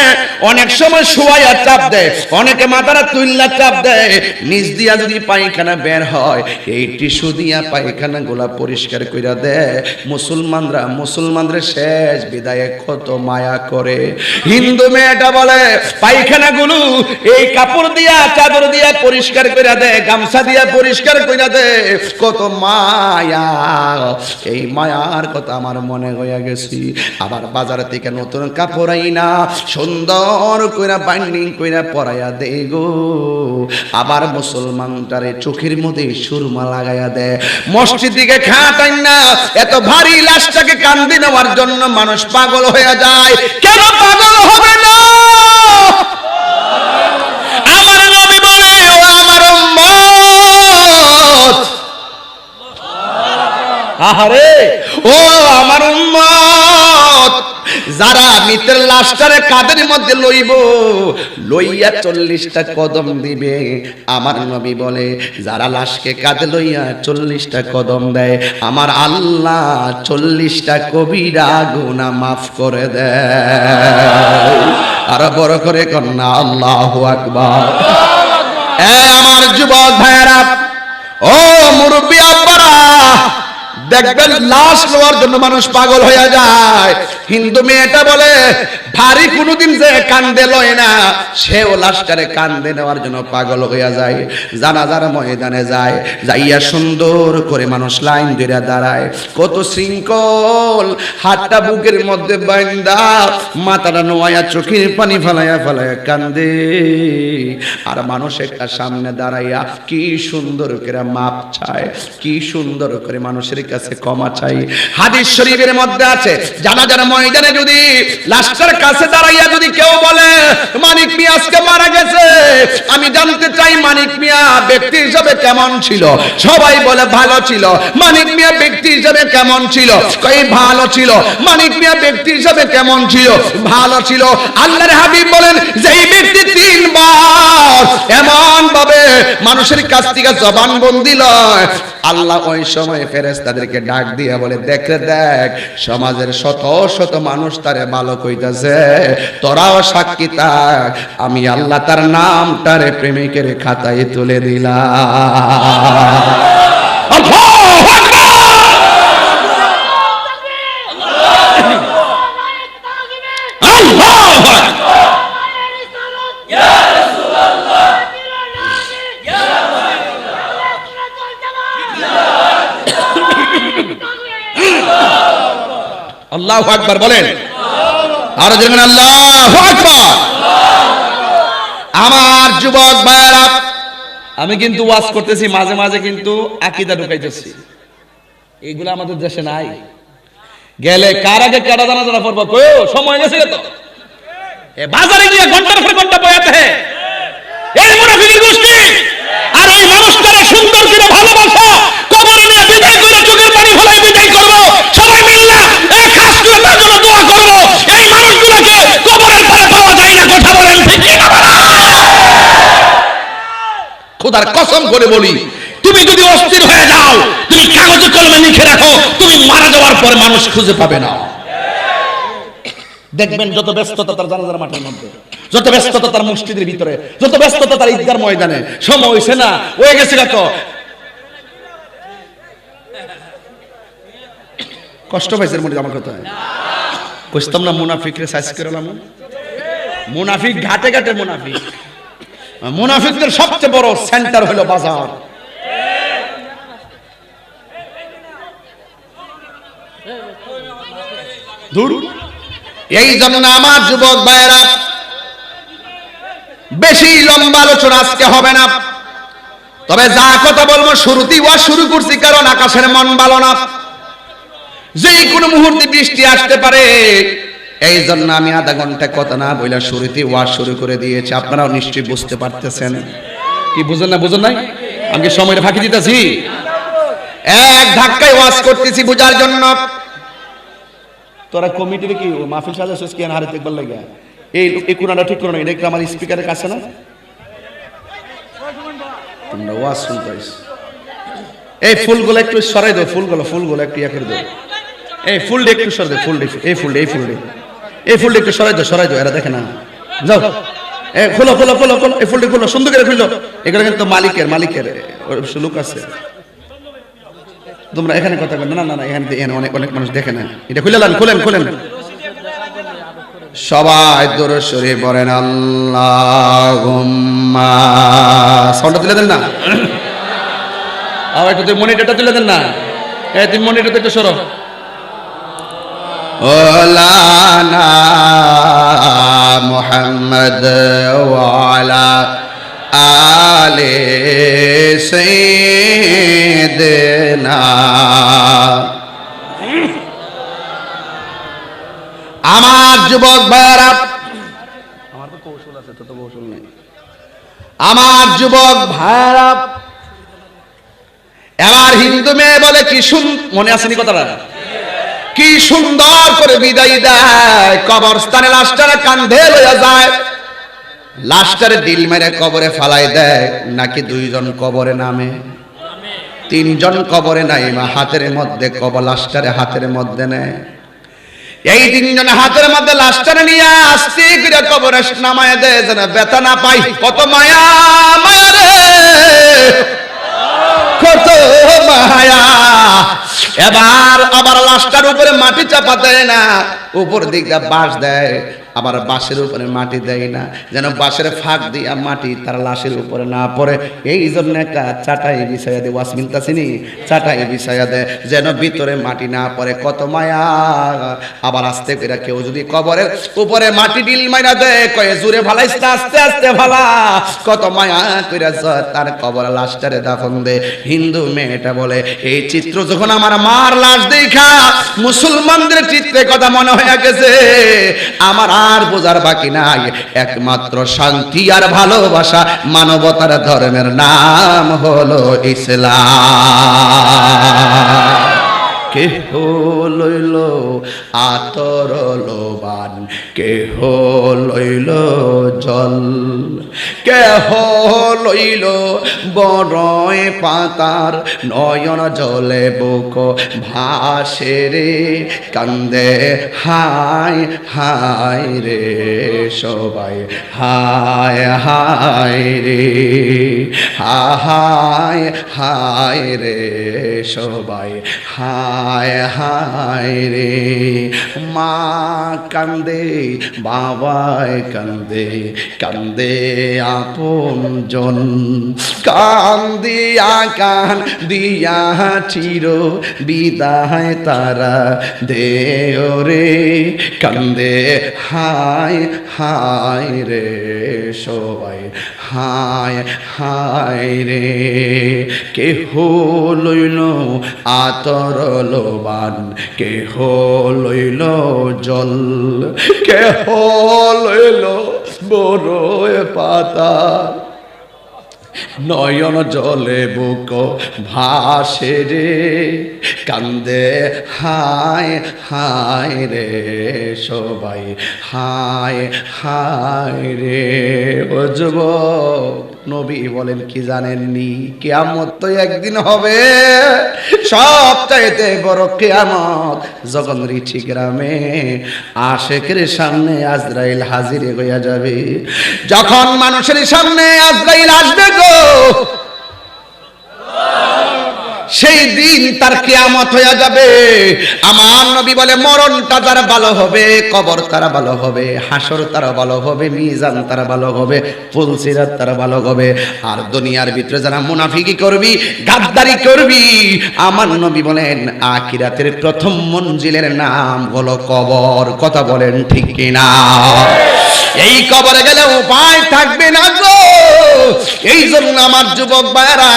অনেক সময় শুয়াইয়া চাপ দেয়, অনেকে মাথাটা তুইল্লা চাপ দেয়, নিচ দিয়া যদি পায়খানা বের হয় এই টিস্যু দিয়া পায়খানা গুলা পরিষ্কার কইরা দেয়। মুসলমানরা শেষ বিদায়ে কত মায়া করে। হিন্দু মেয়েটা বলে পায়খানা গুলো এই কাপড় দিয়া চাদর দিয়া পরিষ্কার কইরা দেয়, গামছা দিয়া পরিষ্কার কইরা দেয়, কত মায়া। এই মায়ার কথা আমার মনে হইয়া গেছি। আবার বাজার থেকে নতুন কাপড় আইনা সুন্দর কইরা বাইন্ডিং কইরা পরাইয়া দেই গো। আবার মুসলমানটারে চোখের মধ্যে সুরমা লাগাইয়া দেয়। মসজিদ দিকে খাটাই না, এত ভারী লাশটাকে কান্দে নেওয়ার জন্য মানুষ পাগল হয়ে যায়। কেন পাগল হবে না? আমার নবী বলে ও আমার উম্মত, আহারে ও আমার উম্মত, যারা মৃতের লাশটারে কাঁধের মধ্যে লইয়া 40টা কদম দিবে, আমার নবী বলে যারা লাশকে কাঁধে লইয়া 40টা কদম দেয়, আমার আল্লাহ 40টা কবিরা গুনাহ মাফ করে দেয়। আর বড় করে কন্যা আল্লাহু আকবার। আমার যুবক ভাইরা, ও মুরব্বী আব্বারা, দেখবেন লাশ নেওয়ার জন্য মানুষ পাগল হয়ে যায়। হিন্দু মেয়েটা বলে ভারী কোনোদিন যে কান্দে লয় না, সেও লাশটারে কান্দে নেওয়ার জন্য পাগল হইয়া যায়। জানাজার ময়দানে যায়, যাইয়া সুন্দর করে মানুষ লাইন ধরে দাঁড়ায়, কত শৃঙ্খল, হাতটা বুকের মধ্যে বাইন্দা, মাথাটা নোয়াইয়া চোখের পানি ফালাইয়া কান্দে। আর মানুষ একটা সামনে দাঁড়াইয়া কি সুন্দর করে মাপ চায়, কি সুন্দর করে মানুষের কাছে ক্ষমা চাই। হাদিস শরীফের মধ্যে আছে, জানাজার ময়দানে যদি লাশটার কাছে দাঁড়াইয়া যদি কেউ বলে মানিক মিয়া আজকে মারা গেছে, আমি জানতে চাই মানিক মিয়া ব্যক্তি হিসেবে কেমন ছিল? সবাই বলে ভালো ছিল। মানিক মিয়া ব্যক্তি হিসেবে কেমন ছিল? কই ভালো ছিল। মানিক মিয়া ব্যক্তি হিসেবে কেমন ছিল? ভালো ছিল। আল্লাহর হাবিব বলেন যেই ব্যক্তি 3 বার এমন ভাবে মানুষের কাছ থেকে জবানবন্দি লয়, আল্লাহ ওই সময় ফেরেশতাদেরকে ডাক দিয়ে বলে দেখ সমাজের শত শত মানুষ তারে ভালো কইতাছে, তোরাও সাক্ষী থাক, আমি আল্লাহ তার নামটারে প্রেমিকের খাতায় তুলে দিলাম। আল্লাহু আকবার। আল্লাহু আকবার। ইয়া রাসূলুল্লাহ, ইয়া আল্লাহু আকবার বলেন। আর যেমন আল্লাহু আকবার। আমার যুবক ভাইরা, আমি কিন্তু ওয়াজ করতেছি, মাঝে মাঝে কিন্তু আকীদা ঢুকাইতেছি, এইগুলো আমাদের দেশে নাই। গেলে কার আগে কেডা জানা পড়বো, কইও সময় গেছে তো বাজারে গিয়ে ঘন্টার পর ঘন্টা বয়াতে হে এই মুনাফিকের গোষ্ঠী। আর ওই মানুষটারে সুন্দর করে ভালোবাসা কবরে নিয়ে বিদায় করে চোখের পানি ফেলাই বিদায় করব, সবাই মিলে এক খাস করে তার জন্য দোয়া করব। এই মানুষগুলোকে কবরের পারে পাওয়া যায় না, কথা বলেন ঠিক কি না? খোদার কসম করে বলি, তুমি যদি অস্থির হয়ে যাও, তুমি কাগজে কলমে লিখে রাখো, তুমি মারা যাওয়ার পরে মানুষ খুঁজে পাবে না। দেখবেন যত ব্যস্ততা তার জানাজার মাঠের মধ্যে, যত ব্যস্ততা তার মসজিদের ভিতরে, যত ব্যস্ততা তার ঈদগার ময়দানে, সময় হইছে না, হয়ে গেছে তো। কষ্ট পাইছে মনে আমার কথা কইতাম না, মুনাফিকরে সাইজ করলাম। মুনাফিক ঘাটে ঘাটে মুনাফিক। মুনাফিকদের সবচেয়ে বড় সেন্টার হলো বাজার। দূর। এই জন্য আমার যুবক ভাইয়েরা, বেশি লম্বা আলোচনা আজকে হবে না, তবে যা কথা বলবো শুরুতেই ওয়া শুরু করছি, কারণ আকাশের মন ভালো না, যে কোনো মুহূর্তে বৃষ্টি আসতে পারে। এই জন্য আমি আধা ঘন্টা কথা না বইলা শুরুতে ওয়াজ শুরু করে দিয়েছি, আপনারাও নিশ্চয়ই বুঝতে পারতেছেন। কি বুঝেন না? বুঝেন নাই? আমি কি সময় ফাঁকি দিতেছি? এক ধাক্কায় ওয়াজ করতেছি বুঝার জন্য। তোরা কমিটির কি মাহফিল সাজাচ্ছিস কি হারে দেখবার লাগে? এই কোনাটা ঠিক করো না, এটা একটু আমার স্পিকারের কাছে না, তোমরা ওয়াজ শুনতেছ। এই ফুলগুলো একটু সরাই দাও, ফুলগুলো একটু ইয়া করে দাও। এই ফুলটা একটু সরাই দাও, এই ফুলটা একটু সরাই দাও, এরা দেখে না। যাও, খোলো, এই ফুলটা খোলো, সুন্দর করে খুললো। এগুলো কিন্তু মালিকের লোক আছে। তোমরা এখানে কথা বল না, এখানে অনেক মানুষ দেখে না। এটা খুলেন। সবাই দরুদ শরীফ পড়েন। আল্লাহুম্মা, সাউন্ডটা তুলে দেন না, আবার একটু মনিটরটা তুলে দেন না। এই তুমি মনিটরটা একটু সরো। ওলানা মুহাম্মদ ওয়া আলা আলে সাইয়্যিদিনা। আমার যুবক ভাইরা, আমার তো কৌশল আছে, তো কৌশল নেই। আমার যুবক ভাইরা, এবার হিন্দু মেয়ে বলে কি মনে আসেনি কথাটা? কি সুন্দর করে বিদায় দেয়, কবরস্থানে লাশটারে কান্ধে লইয়া যায়, লাশটারে দিল মেরে কবরে ফালাই দেয়। নাকি দুইজন কবরে নামে, তিনজন কবরে নাইমা হাতের মধ্যে লাশটারে হাতের মধ্যে নেয়। এই তিনজন হাতের মধ্যে লাশটারে নিয়ে আস্তে করে কবরে নামায় দেয় যেন ব্যথা না পাই। কত মায়া রে, কত মায়া। এবার আবার লাশটার উপরে মাটি চাপা দেয় না, উপর দিকটা বাঁশ দেয়, আবার বাঁশের উপরে মাটি দেয় না, যেন বাঁশের ফাঁক দিয়া মাটি তার লাশের উপরে না পড়ে। এই জন্য একটা চাটাই বিছাইয়া দেয়, ওয়াস মিলতাছিনি, চাটাই বিছাইয়া দেয় যেন ভিতরে মাটি না পড়ে। কত মায়া। আবার আস্তে করে কেউ যদি কবরের উপরে মাটি ডিল মাইরা দেয়, কয়ে জুড়ে ভালাইস না, আস্তে আস্তে ভালা। কত মায়া করে তার কবর লাশটারে দাফন দে। হিন্দু মেয়েটা বলে এই চিত্র যখন আমার মার লাশ দেখা মুসলমানদের চিত্রে কথা মনে হয়ে গেছে, আমার আর বোঝার বাকি নাই। একমাত্র শান্তি আর ভালোবাসা মানবতার ধর্মের নাম হলো ইসলাম। কেহ লইল আতর লোবান, কেহ লইল জল, কেহ লইল বড়ই পাতার নয়ন জলে বুক ভাসে রে, কান্দে হায় হায় রে সবাই, হায় হায় রে, হায় হায় রে সবাই, হায় হায় রে। মা কান্দে, বাবায় কান্দে, কান্দে আপন জন, কান্দিয়া কান দিয়া চির বিদায় তারা দেও রে, কান্দে হায় হায় রে সবাই, হায় হায় রে। কেহ লইল আতর লোবান, কেহ লইল জল, কেহ লইল বড়ই পাতা নয়ন জলে বুক ভাসে রে, কান্দে হায় হায় রে সবাই, হায় হায় রে। ও যুবক, নবী বলেন কি জানেননি? কিয়ামত তো একদিন হবে, সবচাইতে বড় কিয়ামত যখন রিঠি গ্রামে আশেকের সামনে আজরাইল হাজির হইয়া যাবে। যখন মানুষের সামনে আজরাইল আসবে গো, সেই দিন তার কিয়ামত হয়ে যাবে। আমার নবী বলে মরণটা তার ভালো হবে, কবর তার ভালো হবে, হাসর তার ভালো হবে, মিজান তার ভালো হবে, ফুলসিরাত তার ভালো হবে। আর দুনিয়ার ভিতরে যারা মুনাফিকি করবি, গাদ্দারি করবি, আমার নবী বলেন আখিরাতের প্রথম মঞ্জিলের নাম হলো কবর। কথা বলেন ঠিক কিনা? এই কবরে গেলে উপায় থাকবে না গো। এই জন্য আমার যুবক ভাইরা,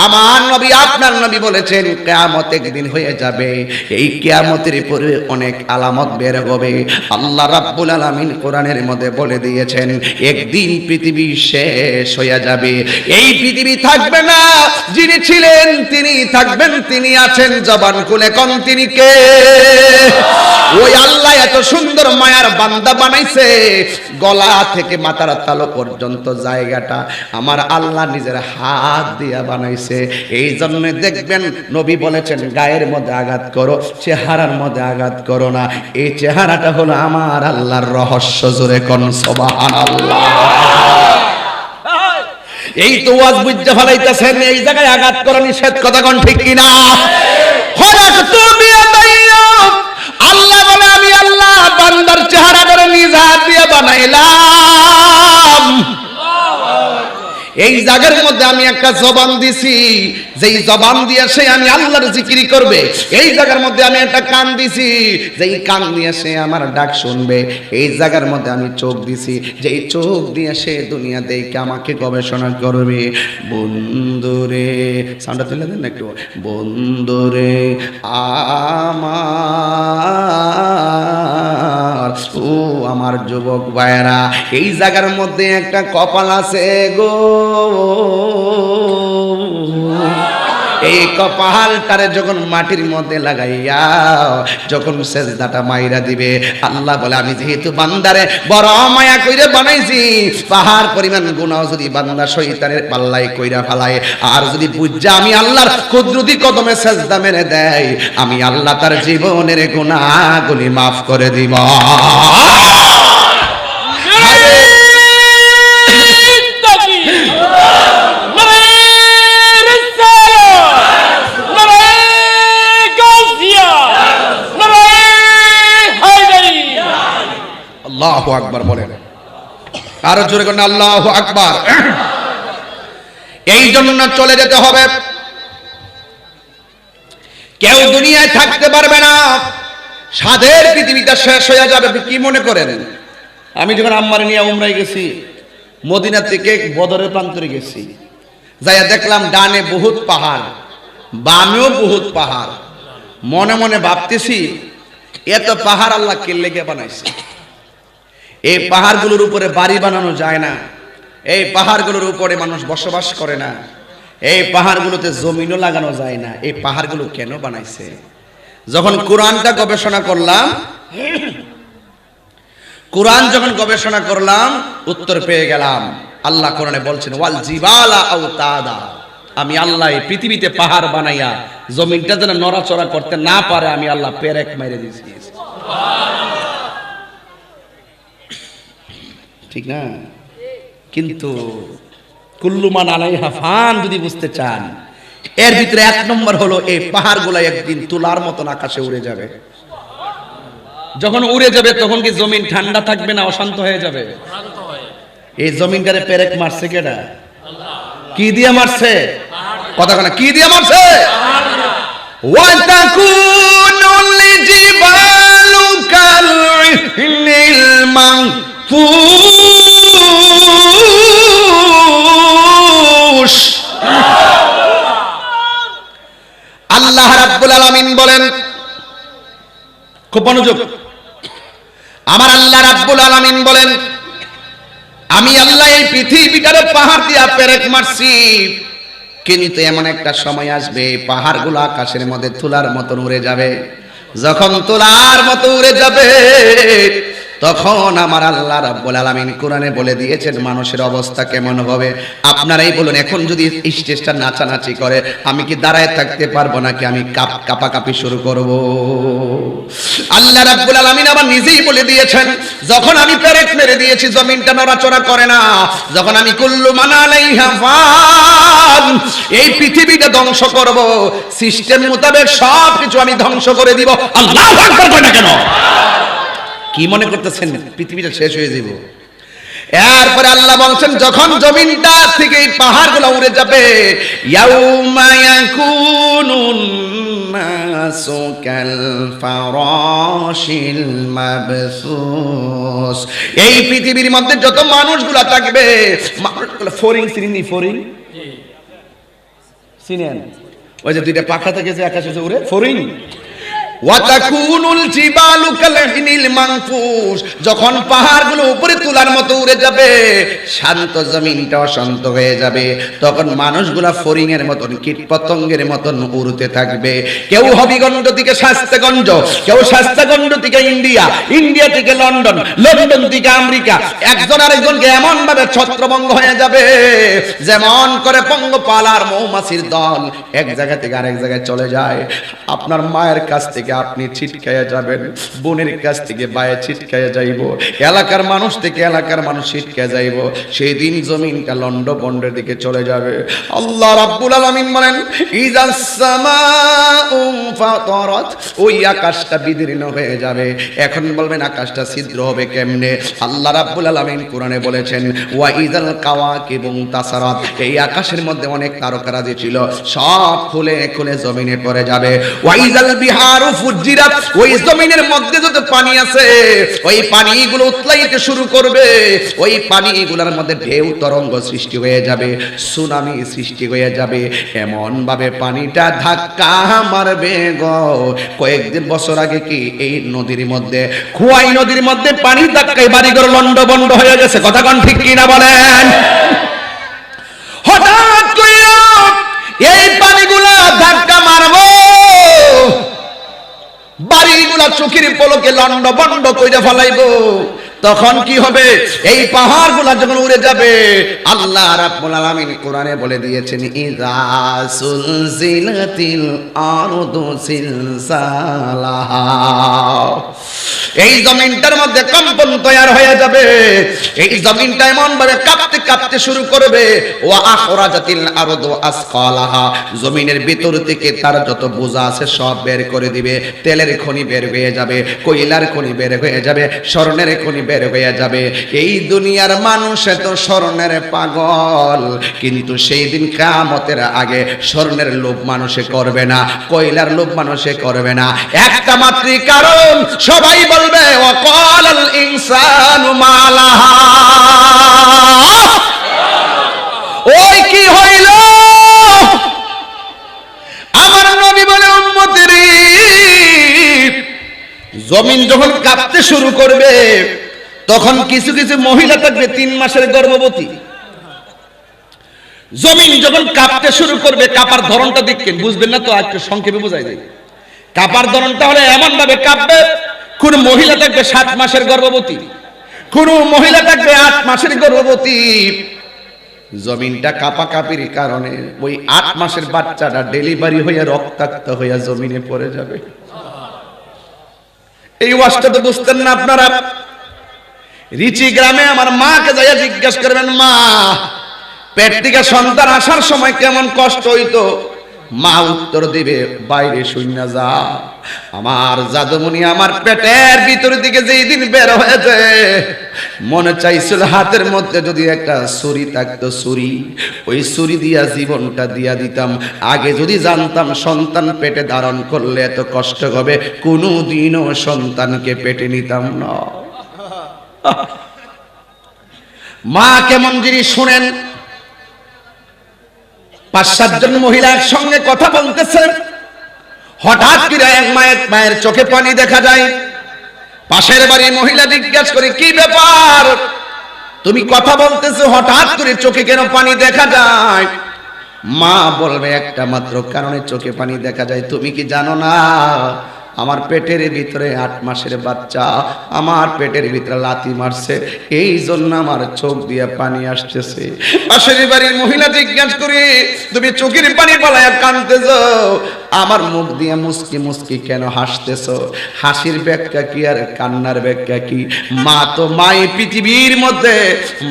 আমার নবী আপনার নবী বলেছেন কিয়ামত একদিন হয়ে যাবে, এই কিয়ামতের পরে অনেক আলামত বের হবে। আল্লাহ রাব্বুল আলামিন কোরআনের মধ্যে বলে দিয়েছেন একদিন পৃথিবী শেষ হয়ে যাবে, এই পৃথিবী থাকবে না, যিনি ছিলেন তিনি থাকবেন, তিনি আছেন, জবান খুলে কোন তিনি কে? ওই আল্লাহ এত সুন্দর মায়ার বান্দা বানাইছে, গলা থেকে মাথার তালু পর্যন্ত জায়গাটা আমার আল্লাহ নিজের হাত দিয়া বানাইছে। এই জন্য দেখবেন নবী বলেছেন গায়ের মধ্যে আঘাত করো, চেহারার মধ্যে আঘাত করো না। এই চেহারাটা হলো আমার আল্লাহর রহস্য। জোরে কোন সুবহানাল্লাহ। এই তো ওয়াজ বুঝতে ফলাইতেছেন, এই জায়গায় আঘাত করা নিষেধ, কথা কোন ঠিক কিনা? আল্লাহ বলে আমি আল্লাহ বান্দার চেহারা করে নিজ হাত দিয়ে বানাইলাম। এই জায়গার মধ্যে আমি একটা জবান দিছি, যেই জবান দিয়ে সে আমি আল্লাহর জিকির করবে। এই জায়গার মধ্যে আমি একটা কান দিছি, যেই কান দিয়ে সে আমার ডাক শুনবে। এই জায়গার মধ্যে আমি চোখ দিছি, যেই চোখ দিয়ে সে দুনিয়া দেখে আমাকে গবেষণা করবে। বন্ধুরে, সাউন্ডটা তুলে দেন একটু। বন্ধুরে আমার, ও আমার যুবক ভাইরা, এই জায়গার মধ্যে একটা কপাল আছে গো। এই কপালটারে যখন মাটির মধ্যে লাগাইয়া যখন সেজদাটা মাইরা দিবে, আল্লাহ বলে আমি যেহেতু বান্দারে বড় মায়া কইরা বানাইছি, পাহাড় পরিমাণ গুনাহ যদি বান্দা শয়তানের পাল্লাই কইরা ফেলায়, আর যদি বুঝা আমি আল্লাহর কুদরতি কদমে সেজদা মেরে দেয়, আমি আল্লাহ তার জীবনের গুনাহগুলি মাফ করে দিব। আল্লাহু আকবার বলেন, আরো জোরে করে আল্লাহু আকবার। এই জন্য চলে যেতে হবে, কেউ দুনিয়ায় থাকতে পারবে না, সাধের পৃথিবীটা শেষ হয়ে যাবে। কি মনে করেন? আমি যখন আম্মারে নিয়ে উমরায় গেছি, মদিনা থেকে বদরের প্রান্তরে গেছি, যাইয়া দেখলাম ডানে বহুত পাহাড়, বামেও বহুত পাহাড়। মনে মনে ভাবতেছি এত পাহাড় আল্লাহ কে লেগে বানাইছে? এই পাহাড়গুলোর উপরে বাড়ি বানানো যায় না, এই পাহাড়গুলোর উপরে মানুষ বসবাস করে না, এই পাহাড়গুলোতে জমিনও লাগানো যায় না, এই পাহাড়গুলো কেন বানাইছে? যখন কোরআনটা গবেষণা করলাম, কোরআন যখন গবেষণা করলাম, উত্তর পেয়ে গেলাম। আল্লাহ কোরআনে বলছেন ওয়াল জিবালা আওতাদা, আমি আল্লাহ এই পৃথিবীতে পাহাড় বানাইয়া জমিনটা যেন নড়াচড়া করতে না পারে, আমি আল্লাহ পেরেক মেরে দিয়েছি। ঠিক না? কিন্তু কুল্লু মান আলাইহা ফান যদি বুঝতে চান, এর ভিতরে এক নম্বর হলো এই পাহাড়গুলো একদিন তুলার মতন আকাশে উড়ে যাবে। যখন উড়ে যাবে তখন কি জমিন ঠান্ডা থাকবে না অশান্ত হয়ে যাবে? এই জমিনটারে পেরেক মারছে কেডা? কি দিয়ে মারছে? কথা বলে কি দিয়ে মারছে? ওয়া তাকুনুল জিবালু কাল-ইহনিল মানফুশ। আল্লাহ রাব্বুল আলামিন বলেন, খুব মনোযোগ, আমার আল্লাহ রাব্বুল আলামিন বলেন আমি আল্লাহ এই পৃথিবীটারে পাহাড় দিয়া পেরেক মারছি, কিন্তু এমন একটা সময় আসবে পাহাড়গুলো আকাশের মধ্যে তুলার মতো উড়ে যাবে। যখন তুলার মতো উড়ে যাবে তখন আমার আল্লাহ রাব্বুল আলামিন কোরআনে বলে দিয়েছেন মানুষের অবস্থা কেমন হবে। আপনারাই বলুন, এখন যদি স্টেজটা নাচানাচি করে আমি কি দাঁড়ায় থাকতে পারবো নাকি আমি কাঁপাকাঁপি শুরু করব? আল্লাহ রাব্বুল আলামিন আবার নিজেই বলে দিয়েছেন, যখন আমি পেরেক মেরে দিয়েছি জমিনটা নড়াচড়া করে না, যখন আমি কুল্লু মান আলাইহা ফান এই পৃথিবীটা ধ্বংস করব, সিস্টেম মোতাবেক সব কিছু আমি ধ্বংস করে দিব। আল্লাহু আকবার কয় না কেন? কি মনে করতেছেন পৃথিবীটা শেষ হয়ে যাব? এরপরে আল্লাহ বলছেন যখন জমিনটা থেকে এই পাহাড়গুলো উড়ে যাবে, ইয়াউমা ইয়াকুনুন নাসু কাল ফারাশিল মাবসুস, এই পৃথিবীর মধ্যে যত মানুষগুলো থাকবে, মানুষগুলো ফরিং চিনি, ফরিং চিনেন, ওই যে দুইটা পাখা থেকে যে আকাশে উড়ে, ফরিং। ওয়াতাকুনুল জিবালু কালহিনিল মানফুস, যখন পাহাড়গুলো উপরে তোলার মতো উড়ে যাবে, শান্ত জমিনটা অশান্ত হয়ে যাবে, তখন মানুষগুলা ফরিং এর মতন, কীট পতঙ্গের মতন উড়তে থাকবে। কেউ হবিগঞ্জ থেকে শাস্তাগঞ্জ, কেউ শাস্তাগঞ্জ থেকে ইন্ডিয়া, ইন্ডিয়া থেকে লন্ডন, লন্ডন থেকে আমেরিকা, একজন আরেকজনকে এমন ভাবে ছত্রভঙ্গ হয়ে যাবে যেমন করে পঙ্গপালার মৌমাছির দল এক জায়গা থেকে আরেক জায়গায় চলে যায়। আপনার মায়ের কাছ থেকে আপনি ছিটকায়া যাবেন, বোনের কাছ থেকে বায়ে ছিটকায়া যাইব, এলাকার মানুষ থেকে এলাকার মানুষ ছিটকায়া যাইব। সেই দিন জমিনটা লন্ডভন্ডের দিকে চলে যাবে। আল্লাহ রাব্বুল আলামিন বলেন ইযাস সামাউ ফাতারাত, ওই আকাশটা বিদীর্ণ হয়ে যাবে। এখন বলবেন আকাশটা ছিদ্র হবে কেমনে? আল্লাহ রাব্বুল আলামিন কোরআনে বলেছেন ওয়া ইযাল কাওয়াকিবু তাসারাত, এই আকাশের মধ্যে অনেক তারকারাজি ছিল, সব খুলে খুলে জমিনে পড়ে যাবে। ওয়া ইযাল বিহারু ফুজ্জিরাত, ওই জমিনের মধ্যে যত পানি আছে ওই পানিগুলো উতলাইতে শুরু করবে, ওই পানিগুলোর মধ্যে ঢেউ তরঙ্গ সৃষ্টি হয়ে যাবে, সুনামি সৃষ্টি হয়ে যাবে, এমন ভাবে পানিটা ধাক্কা মারবে গো। কয়েকদিন বছর আগে কি এই নদীর মধ্যে, খোয়াই নদীর মধ্যে পানি ধাক্কায় বাড়িঘর লন্ডভন্ড হয়ে গেছে, কথা কোন ঠিক কিনা বলেন? হঠাৎ করে এই পানিগুলো ধাক্কা মারবো, বাড়িগুলা চোখের পলকে লন্ডভন্ড কইরা ফেলাইবো, তখন কি হবে? এই পাহাড়গুলা যখন উড়ে যাবে, আল্লাহ রাব্বুল আলামিন কোরআনে বলে দিয়েছেন ইযা সুলজিলাতিল আরদু সিলসালাহা, এই জমিনটার মধ্যে কম্পন তৈরি হয়ে যাবে, এই জমিনটা এমন ভাবে কাঁপতে কাঁপতে শুরু করবে। ওয়া আখরাজাতিল আরদু আসকালাহা, জমিনের ভিতর থেকে তার যত বোঝা আছে সব বের করে দিবে, তেলের খনি বের হয়ে যাবে, কয়লার খনি বের হয়ে যাবে, স্বর্ণের খনি বের হয়ে যাবে। এই দুনিয়ার মানুষ এত স্বর্ণের পাগল, কিন্তু সেই দিন কিয়ামতের আগে স্বর্ণের লোভ মানুষে করবে না, কয়লার লোভ মানুষে করবে না, একটা মাত্র কারণ, সবাই বলবে ওয়াকালাল ইনসানু মালাহা, ওই কি হইল? আমার নবী বলে উম্মতেরি, জমিন যখন কাঁপতে শুরু করবে তখন কিছু কিছু মহিলা থাকবে 3 মাসের গর্ভবতী। জমিন যখন কাঁপতে শুরু করবে, কাঁপার ধরনটা দেখবেন, বুঝবেন না তো, একটু সংক্ষেপে বোঝাই যায়। কাঁপার ধরনটা হলে এমন ভাবে কাঁপবে, কোন মহিলা থাকবে 7 মাসের গর্ভবতী, কোন মহিলা থাকবে 8 মাসের গর্ভবতী। জমিনটা কাঁপাকাঁপির কারণে ওই 8 মাসের বাচ্চাটা ডেলিভারি হয়ে রক্তাক্ত হয়ে জমিনে পড়ে যাবে। এই ওয়াজটা তো বুঝতেন না আপনারা। রিচি গ্রামে আমার মাকে যাইয়া জিজ্ঞাসা করবেন, মা পেট থেকে সন্তান আসার সময় কেমন কষ্ট হইতো? মা উত্তর দিবে, বাইরে শুইনা যা, আমার জাদুমণি আমার পেটের ভিতর দিকে যেই দিন বের হয়েছে, মনে চাইছিল হাতের মধ্যে যদি একটা ছুরি থাকতো, ছুরি, ওই ছুরি দিয়া জীবনটা দিয়া দিতাম। আগে যদি জানতাম সন্তান পেটে ধারণ করলে এত কষ্ট হবে, কোনোদিনও সন্তানকে পেটে নিতাম না। মা কেমন জিনিস শুনেন। 5-7 জন মহিলা একসঙ্গে কথা বলতেছে, হঠাৎ করে এক মায়ের চোখে পানি দেখা যায়। পাশের বাড়ির মহিলা জিজ্ঞাসা করে, কি ব্যাপার, তুমি কথা বলতেছো, হঠাৎ করে চোখে কেন পানি দেখা যায়? মা বলবে, একটা মাত্র কারণে চোখে পানি দেখা যায়, তুমি কি জানো না? আমার পেটের ভিতরে 8 মাসের বাচ্চা আমার পেটের ভিতরে লাথি মারছে, এই জন্য আমার চোখ দিয়ে পানি আসতেছে। পাশের বাড়ির মহিলা জিজ্ঞাসা করে, তুমি চোখের পানি পালায়া কাঁদতেছো, আমার মুখ দিয়ে মুস্কি মুস্কি কেন হাসতেছো? হাসির ব্যাখ্যা কি আর কান্নার ব্যাখ্যা কি? মা তো মাই পৃথিবীর মধ্যে,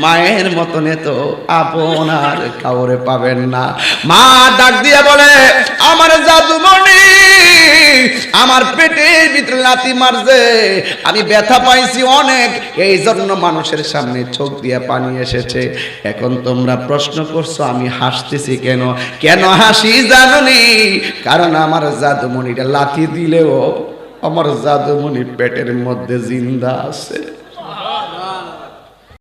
মায়ের মতন তো আপনার কাউরে পাবেন না। মা ডাক দিয়ে বলে, আমার জাদুমণি, আমার পেটের ভিতরে লাথি মারছে, আমি ব্যথা পাইছি অনেক, এই জন্য মানুষের সামনে চোখ দিয়ে পানি এসেছে। এখন তোমরা প্রশ্ন করছো আমি হাসতেছি কেন? কেন হাসি জানোনি? কারণ আমার জাদুমণিটা লাথি দিলেও আমার জাদুমণি পেটের মধ্যে জিন্দা আছে।